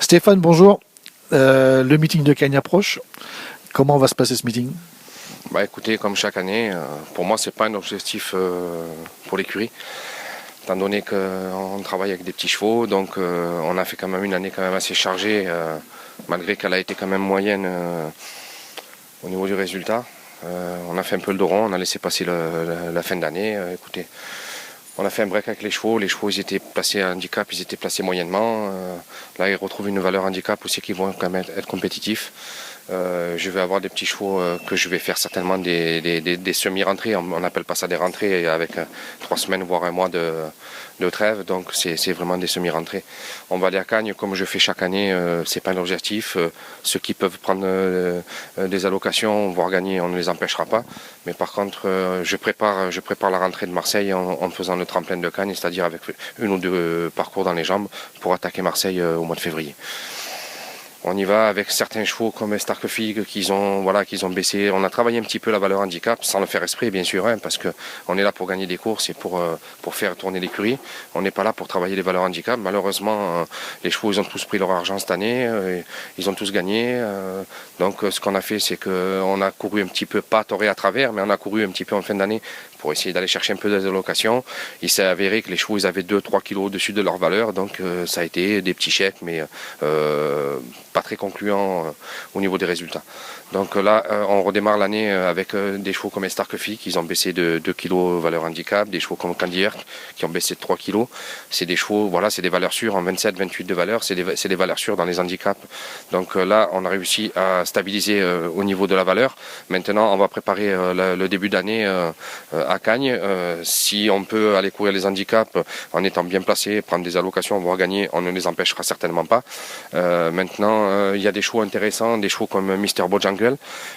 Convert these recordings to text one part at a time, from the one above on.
Stéphane, bonjour. Le meeting de Cagnes approche. Comment va se passer ce meeting? Bah écoutez, comme chaque année, pour moi c'est pas un objectif pour l'écurie, étant donné qu'on travaille avec des petits chevaux, donc on a fait quand même une année quand même assez chargée, malgré qu'elle a été quand même moyenne au niveau du résultat. On a fait un peu le dos rond, on a laissé passer la fin d'année. Écoutez, on a fait un break avec les chevaux ils étaient placés à handicap, ils étaient placés moyennement. Là ils retrouvent une valeur handicap aussi qui vont quand même être compétitifs. Je vais avoir des petits chevaux que je vais faire certainement des semi-rentrées. On n'appelle pas ça des rentrées avec 3 semaines voire un mois de trêve. Donc c'est vraiment des semi-rentrées. On va aller à Cagnes comme je fais chaque année. C'est pas un objectif. Ceux qui peuvent prendre des allocations voire gagner, on ne les empêchera pas. Mais par contre, je prépare la rentrée de Marseille en faisant le tremplin de Cagnes, c'est-à-dire avec une ou deux parcours dans les jambes pour attaquer Marseille au mois de février. On y va avec certains chevaux comme Starkfig qu'ils ont baissé. On a travaillé un petit peu la valeur handicap sans le faire exprès bien sûr, parce qu'on est là pour gagner des courses et pour faire tourner l'écurie. On n'est pas là pour travailler les valeurs handicap. Malheureusement, les chevaux ils ont tous pris leur argent cette année, ils ont tous gagné. Donc ce qu'on a fait c'est qu'on a couru un petit peu, pas toré à travers, mais on a couru un petit peu en fin d'année pour essayer d'aller chercher un peu d'allocation. Il s'est avéré que les chevaux ils avaient 2-3 kilos au-dessus de leur valeur, donc ça a été des petits chèques, mais pas très concluant au niveau des résultats. Donc là, on redémarre l'année avec des chevaux comme Starkfig, qui ont baissé de 2 kg valeur handicap, des chevaux comme Candy Heart, qui ont baissé de 3 kg. C'est des chevaux, voilà, c'est des valeurs sûres en 27-28 de valeur, c'est des valeurs sûres dans les handicaps. Donc là, on a réussi à stabiliser au niveau de la valeur. Maintenant, on va préparer le début d'année à Cagnes. Si on peut aller courir les handicaps en étant bien placé, prendre des allocations, voire gagner, on ne les empêchera certainement pas. Maintenant, il y a des chevaux intéressants, des chevaux comme Mr. Bojangles,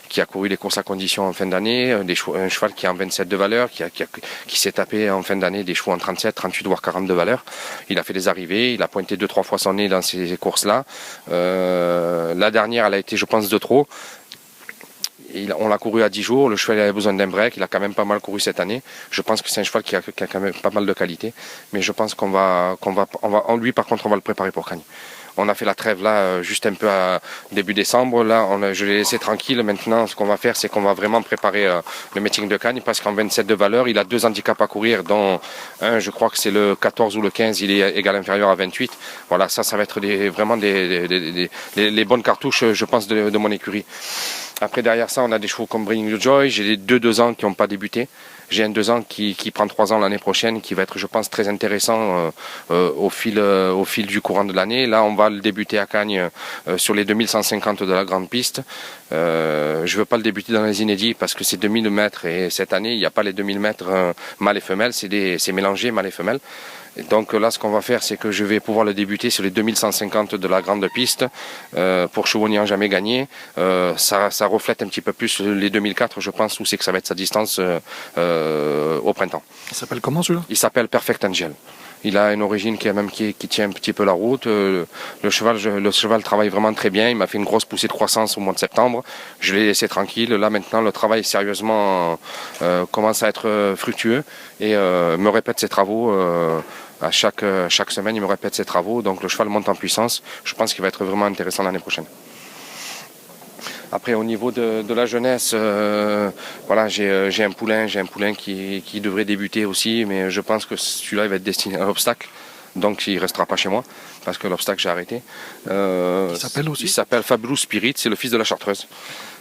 qui a couru les courses à condition en fin d'année, un cheval qui est en 27 de valeur, qui s'est tapé en fin d'année des chevaux en 37, 38 voire 40 de valeur. Il a fait des arrivées, il a pointé 2-3 fois son nez dans ces courses-là. La dernière, elle a été, je pense, de trop. On l'a couru à 10 jours, le cheval avait besoin d'un break, il a quand même pas mal couru cette année. Je pense que c'est un cheval qui a quand même pas mal de qualité, mais je pense lui par contre on va le préparer pour Cagnes. On a fait la trêve là juste un peu à début décembre, là je l'ai laissé tranquille. Maintenant ce qu'on va faire c'est qu'on va vraiment préparer le meeting de Cagnes, parce qu'en 27 de valeur il a 2 handicaps à courir, dont un je crois que c'est le 14 ou le 15, il est égal inférieur à 28. Voilà, ça va être vraiment les bonnes cartouches je pense de mon écurie. Après derrière ça on a des chevaux comme Bringing You Joy, j'ai 2 ans qui n'ont pas débuté. J'ai un 2 ans qui prend 3 ans l'année prochaine, qui va être, je pense, très intéressant au fil du courant de l'année. Là, on va le débuter à Cagnes sur les 2150 de la grande piste. Je ne veux pas le débuter dans les inédits parce que c'est 2000 mètres et cette année, il n'y a pas les 2000 mètres mâles et femelles, c'est mélangé mâles et femelles. Et donc là, ce qu'on va faire, c'est que je vais pouvoir le débuter sur les 2150 de la grande piste. Pour chevaux n'ayant jamais gagné, ça reflète un petit peu plus les 2004, je pense, où c'est que ça va être sa distance au printemps. Il s'appelle comment celui-là? Il s'appelle Perfect Angel. Il a une origine qui tient un petit peu la route. Le cheval travaille vraiment très bien. Il m'a fait une grosse poussée de croissance au mois de septembre. Je l'ai laissé tranquille. Là maintenant, le travail sérieusement commence à être fructueux et me répète ses travaux. À chaque semaine, il me répète ses travaux. Donc le cheval monte en puissance. Je pense qu'il va être vraiment intéressant l'année prochaine. Après, au niveau de la jeunesse, voilà, j'ai un poulain qui devrait débuter aussi, mais je pense que celui-là il va être destiné à l'obstacle, donc il ne restera pas chez moi, parce que l'obstacle j'ai arrêté. Il s'appelle aussi? Il s'appelle Fabulous Spirit, c'est le fils de la Chartreuse.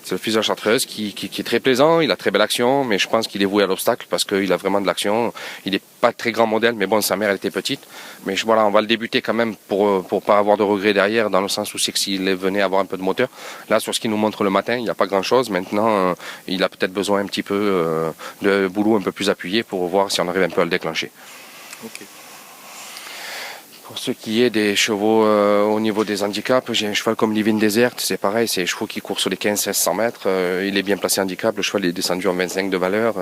C'est le fils de la Chartreuse qui est très plaisant, il a très belle action, mais je pense qu'il est voué à l'obstacle parce qu'il a vraiment de l'action. Il n'est pas très grand modèle, mais bon, sa mère elle était petite. Mais voilà, on va le débuter quand même pour pas avoir de regrets derrière, dans le sens où c'est que s'il venait avoir un peu de moteur. Là, sur ce qu'il nous montre le matin, il n'y a pas grand-chose. Maintenant, il a peut-être besoin un petit peu de boulot un peu plus appuyé pour voir si on arrive un peu à le déclencher. Okay. Pour ce qui est des chevaux au niveau des handicaps, j'ai un cheval comme Living Desert, c'est pareil, c'est un cheval qui court sur les 15-1600 mètres, il est bien placé handicap, le cheval est descendu en 25 de valeur,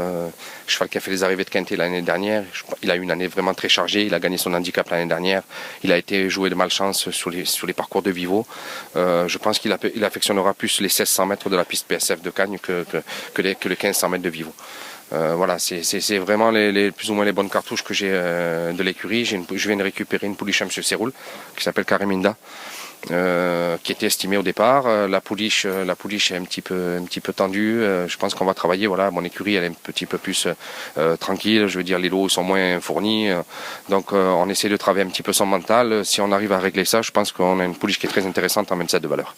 cheval qui a fait les arrivées de quintet l'année dernière, il a eu une année vraiment très chargée, il a gagné son handicap l'année dernière, il a été joué de malchance sur les parcours de Vivo, je pense qu'il affectionnera plus les 1600 mètres de la piste PSF de Cagnes que les 1500 mètres de Vivo. Voilà, c'est vraiment plus ou moins les bonnes cartouches que j'ai de l'écurie. Je viens de récupérer une pouliche à M. Séroul qui s'appelle Kariminda. qui était estimé au départ. La pouliche est un petit peu tendue. Je pense qu'on va travailler. Voilà, mon écurie elle est un petit peu plus tranquille. Je veux dire, les lots sont moins fournis. Donc on essaie de travailler un petit peu son mental. Si on arrive à régler ça, je pense qu'on a une pouliche qui est très intéressante en 27 de valeur.